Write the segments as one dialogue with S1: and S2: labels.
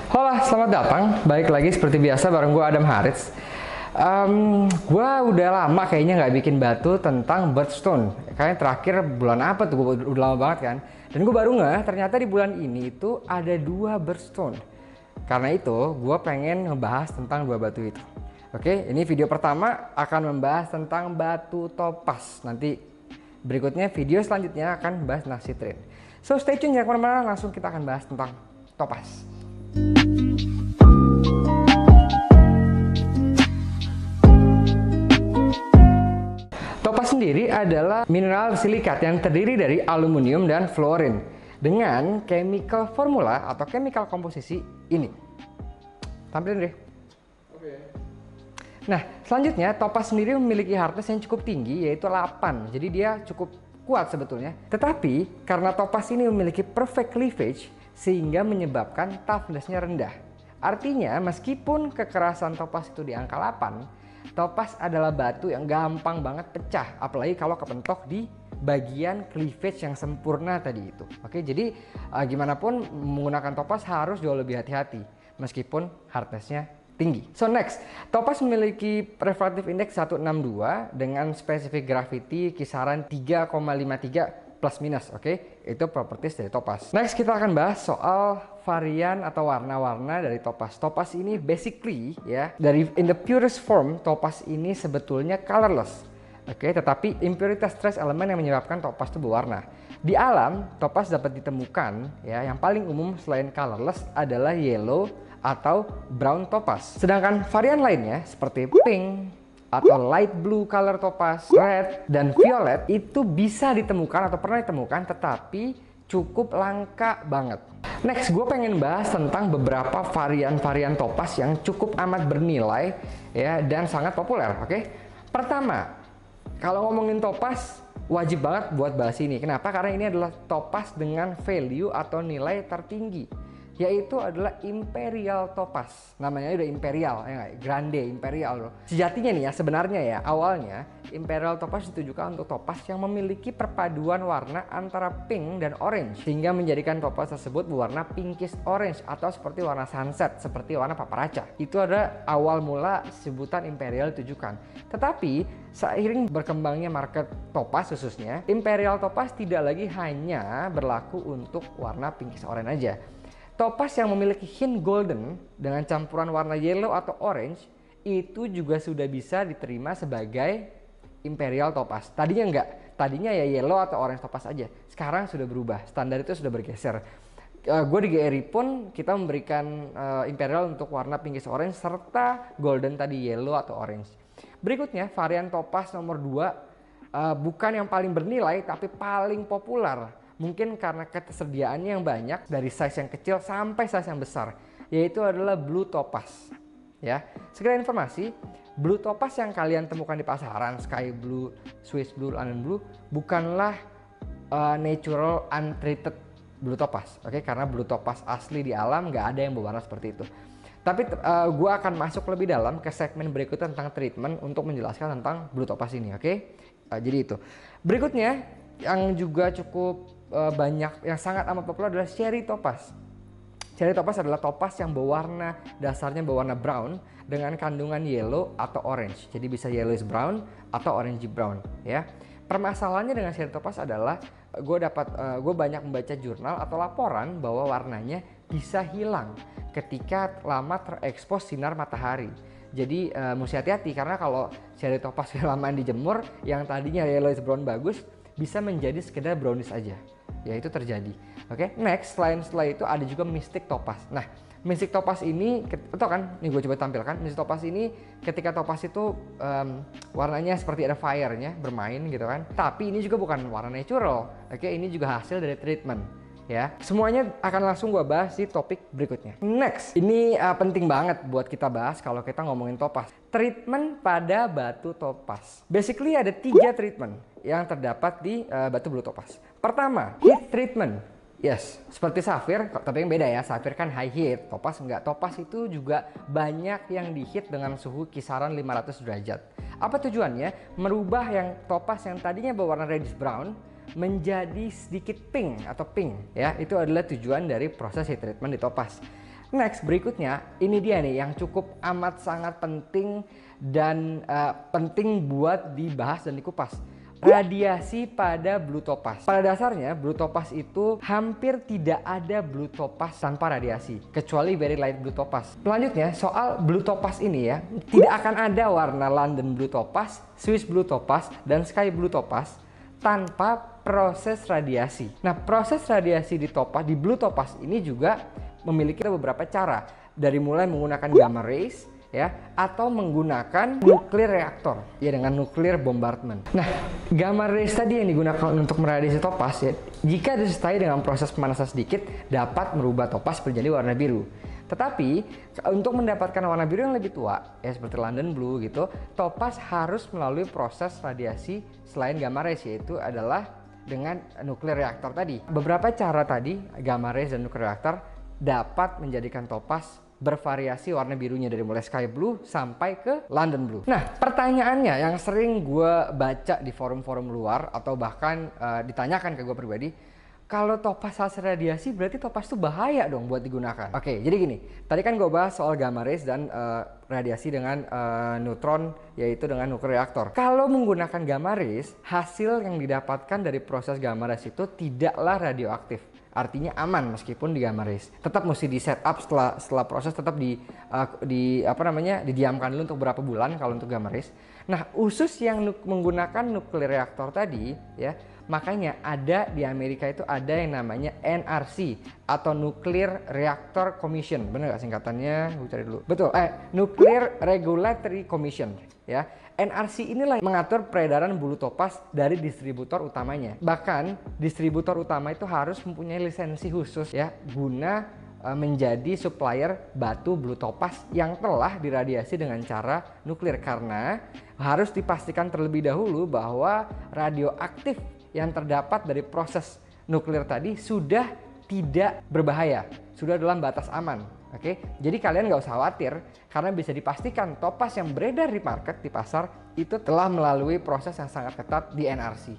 S1: Halo, selamat datang. Balik lagi seperti biasa bareng gue Adam Harits. Gue udah lama kayaknya nggak bikin batu tentang birthstone. Kayaknya terakhir bulan apa tuh? Gue udah lama banget kan. Dan gue baru nggak, ternyata di bulan ini itu ada 2 birthstone. Karena itu, gue pengen ngebahas tentang 2 batu itu. Oke, ini video pertama akan membahas tentang batu topaz. Nanti berikutnya video selanjutnya akan bahas nasitrin. So stay tune ya kemana-mana, langsung kita akan bahas tentang topaz. Topaz sendiri adalah mineral silikat yang terdiri dari aluminium dan fluorin dengan chemical formula atau chemical komposisi ini. Tampilin deh. Nah, selanjutnya topaz sendiri memiliki hardness yang cukup tinggi, yaitu 8. Jadi dia cukup kuat sebetulnya. Tetapi karena topaz ini memiliki perfect cleavage sehingga menyebabkan toughness-nya rendah. Artinya meskipun kekerasan topaz itu di angka 8, topaz adalah batu yang gampang banget pecah, apalagi kalau kepentok di bagian cleavage yang sempurna tadi itu. Oke, jadi gimana pun menggunakan topaz harus jauh lebih hati-hati meskipun hardness-nya tinggi. So next, topaz memiliki refractive index 162 dengan specific gravity kisaran 3,53 plus minus. Oke, itu properties dari topaz. Next kita akan bahas soal varian atau warna-warna dari topaz. Topaz ini basically ya, dari in the purest form topaz ini sebetulnya colorless. Oke, tetapi impuritas trace elemen yang menyebabkan topaz itu berwarna. Di alam, topaz dapat ditemukan ya, yang paling umum selain colorless adalah yellow atau brown topaz. Sedangkan varian lainnya seperti pink atau light blue color topaz, red dan violet itu bisa ditemukan atau pernah ditemukan, tetapi cukup langka banget. Next, gue pengen bahas tentang beberapa varian-varian topaz yang cukup amat bernilai ya dan sangat populer. Oke, pertama, kalau ngomongin topaz wajib banget buat bahas ini. Kenapa? Karena ini adalah topaz dengan value atau nilai tertinggi, yaitu adalah imperial topaz. Namanya udah imperial, ya grande imperial loh. Sejatinya nih ya, sebenarnya ya, awalnya imperial topaz ditujukan untuk topaz yang memiliki perpaduan warna antara pink dan orange, sehingga menjadikan topaz tersebut berwarna pinkish orange atau seperti warna sunset, seperti warna paparaca. Itu ada awal mula sebutan imperial ditujukan. Tetapi seiring berkembangnya market topaz khususnya, imperial topaz tidak lagi hanya berlaku untuk warna pinkish orange aja. Topaz yang memiliki hint golden dengan campuran warna yellow atau orange itu juga sudah bisa diterima sebagai imperial topaz. Tadinya enggak, tadinya ya yellow atau orange topaz aja. Sekarang sudah berubah, standar itu sudah bergeser. Gue di GRI pun kita memberikan imperial untuk warna pinkish orange serta golden tadi yellow atau orange. Berikutnya varian topaz nomor 2, bukan yang paling bernilai tapi paling populer. Mungkin karena ketersediaannya yang banyak dari size yang kecil sampai size yang besar, yaitu adalah blue topaz. Ya, sekedar informasi, blue topaz yang kalian temukan di pasaran, sky blue, Swiss blue, London blue, bukanlah natural untreated blue topaz. Oke, karena blue topaz asli di alam nggak ada yang berwarna seperti itu. Tapi gue akan masuk lebih dalam ke segmen berikutnya tentang treatment untuk menjelaskan tentang blue topaz ini. Oke, jadi itu. Berikutnya yang juga cukup banyak, yang sangat amat populer adalah cherry topaz. Cherry topaz adalah topaz yang berwarna, dasarnya berwarna brown dengan kandungan yellow atau orange. Jadi bisa yellowish brown atau orange brown ya. Permasalahannya dengan cherry topaz adalah gue banyak membaca jurnal atau laporan bahwa warnanya bisa hilang ketika lama terekspos sinar matahari. Jadi mesti hati-hati karena kalau cherry topaz lama dijemur, yang tadinya yellowish brown bagus bisa menjadi sekedar brownish aja. Ya itu terjadi. Oke, next setelah itu ada juga mystic topaz. Nah, mystic topaz ini, tau kan? Nih gue coba tampilkan. Mystic topaz ini ketika topaz itu warnanya seperti ada fire-nya bermain gitu kan. Tapi ini juga bukan warna natural. Oke, ini juga hasil dari treatment. Ya, semuanya akan langsung gue bahas di topik berikutnya. Next, ini penting banget buat kita bahas kalau kita ngomongin topaz. Treatment pada batu topaz. Basically ada 3 treatment yang terdapat di batu blue topaz. Pertama, heat treatment. Yes, seperti safir, tapi yang beda ya. Safir kan high heat, topaz enggak. Topaz itu juga banyak yang di heat dengan suhu kisaran 500 derajat. Apa tujuannya? Merubah yang topaz yang tadinya berwarna reddish brown menjadi sedikit pink atau pink ya. Itu adalah tujuan dari proses heat treatment di topaz. Next, berikutnya ini dia nih yang cukup amat sangat penting dan penting buat dibahas dan dikupas. Radiasi pada blue topaz. Pada dasarnya blue topaz itu hampir tidak ada blue topaz tanpa radiasi, kecuali very light blue topaz. Selanjutnya soal blue topaz ini ya, tidak akan ada warna London blue topaz, Swiss blue topaz, dan sky blue topaz tanpa proses radiasi. Nah, proses radiasi di blue topaz ini juga memiliki beberapa cara, dari mulai menggunakan gamma rays ya, atau menggunakan nuklir reaktor ya, dengan nuklir bombardment. Nah, gamma rays tadi yang digunakan untuk meradiasi topaz ya, jika disertai dengan proses pemanasan sedikit dapat merubah topaz menjadi warna biru. Tetapi untuk mendapatkan warna biru yang lebih tua ya, seperti London blue gitu, topaz harus melalui proses radiasi selain gamma rays, yaitu adalah dengan nuklir reaktor tadi. Beberapa cara tadi, gamma rays dan nuklir reaktor, dapat menjadikan topaz bervariasi warna birunya dari mulai sky blue sampai ke London blue. Nah, pertanyaannya yang sering gue baca di forum-forum luar atau bahkan ditanyakan ke gue pribadi, kalau topaz hasil radiasi berarti topaz itu bahaya dong buat digunakan. Oke, jadi gini, tadi kan gue bahas soal gamma rays dan radiasi dengan neutron, yaitu dengan nuklir reaktor. Kalau menggunakan gamma rays, hasil yang didapatkan dari proses gamma rays itu tidaklah radioaktif. Artinya aman meskipun di gamma rays. Tetap mesti di setup setelah proses, tetap didiamkan dulu untuk berapa bulan kalau untuk gamma rays. Nah, khusus yang menggunakan nuklir reaktor tadi ya, makanya ada di Amerika itu ada yang namanya NRC atau Nuclear Reactor Commission. Bener gak singkatannya? Gue cari dulu. Betul, Nuclear Regulatory Commission ya. NRC inilah yang mengatur peredaran blue topaz dari distributor utamanya. Bahkan distributor utama itu harus mempunyai lisensi khusus ya, guna menjadi supplier batu blue topaz yang telah diradiasi dengan cara nuklir, karena harus dipastikan terlebih dahulu bahwa radioaktif yang terdapat dari proses nuklir tadi sudah tidak berbahaya, sudah dalam batas aman. Oke, jadi kalian nggak usah khawatir karena bisa dipastikan topaz yang beredar di market, di pasar itu telah melalui proses yang sangat ketat di NRC.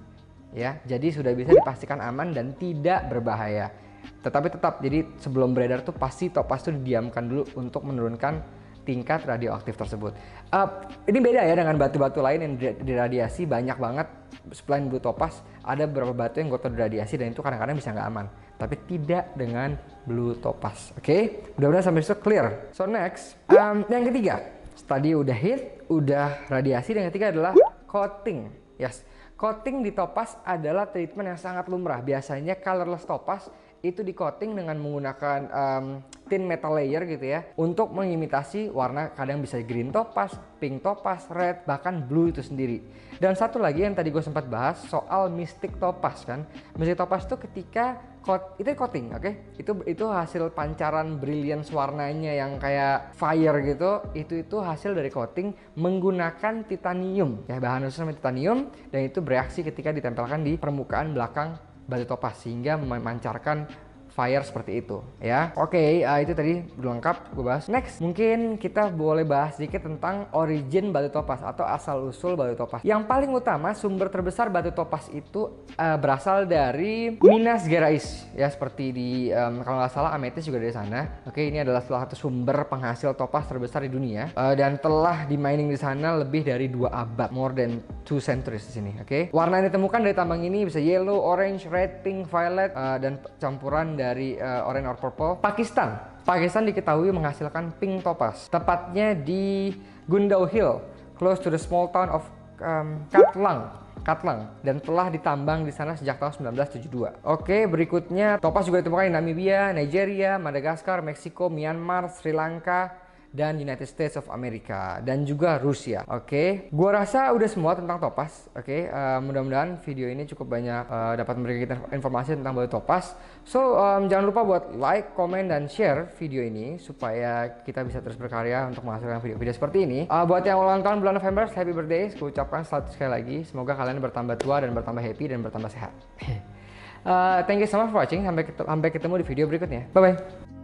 S1: Ya, jadi sudah bisa dipastikan aman dan tidak berbahaya. Tetapi tetap, jadi sebelum beredar tuh pasti topaz itu didiamkan dulu untuk menurunkan tingkat radioaktif tersebut. Ini beda ya dengan batu-batu lain yang diradiasi banyak banget. Selain blue topaz, ada beberapa batu yang gue tahu diradiasi dan itu kadang-kadang bisa nggak aman. Tapi tidak dengan blue topaz. Oke, mudah-mudahan sampai situ clear. So next, yang ketiga, tadi udah heat, udah radiasi, dan yang ketiga adalah coating. Yes, coating di topaz adalah treatment yang sangat lumrah. Biasanya colorless topaz itu di coating dengan menggunakan thin metal layer gitu ya, untuk mengimitasi warna, kadang bisa green topaz, pink topaz, red, bahkan blue itu sendiri. Dan satu lagi yang tadi gue sempat bahas soal mystic topaz kan. Mystic topaz itu ketika itu coating, oke? Itu hasil pancaran brilliance warnanya yang kayak fire gitu. Itu hasil dari coating menggunakan titanium ya, bahan khusus namanya titanium, dan itu bereaksi ketika ditempelkan di permukaan belakang batu topaz sehingga memancarkan fire seperti itu ya. Oke, itu tadi udah lengkap gue bahas. Next, mungkin kita boleh bahas sedikit tentang origin batu topaz atau asal usul batu topaz. Yang paling utama, sumber terbesar batu topaz itu berasal dari Minas Gerais ya, seperti di kalau nggak salah ametis juga dari sana. Oke, ini adalah salah satu sumber penghasil topaz terbesar di dunia dan telah di mining di sana lebih dari 2 abad, more than 2 centuries di sini. Oke, warna yang ditemukan dari tambang ini bisa yellow, orange, red, pink, violet, dan campuran dari orange or purple. Pakistan diketahui menghasilkan pink topaz, tepatnya di Gundau Hill, close to the small town of Katlang, dan telah ditambang di sana sejak tahun 1972. Oke, berikutnya topaz juga ditemukan di Namibia, Nigeria, Madagaskar, Meksiko, Myanmar, Sri Lanka, dan United States of America, dan juga Rusia. Oke, gua rasa udah semua tentang topaz. Oke, mudah-mudahan video ini cukup banyak dapat memberikan kita informasi tentang batu topaz. So jangan lupa buat like, comment, dan share video ini supaya kita bisa terus berkarya untuk menghasilkan video-video seperti ini. Buat yang ulang tahun bulan November, happy birthday. Gue ucapkan selalu sekali lagi. Semoga kalian bertambah tua dan bertambah happy dan bertambah sehat. Thank you so much for watching. Sampai ketemu di video berikutnya. Bye bye.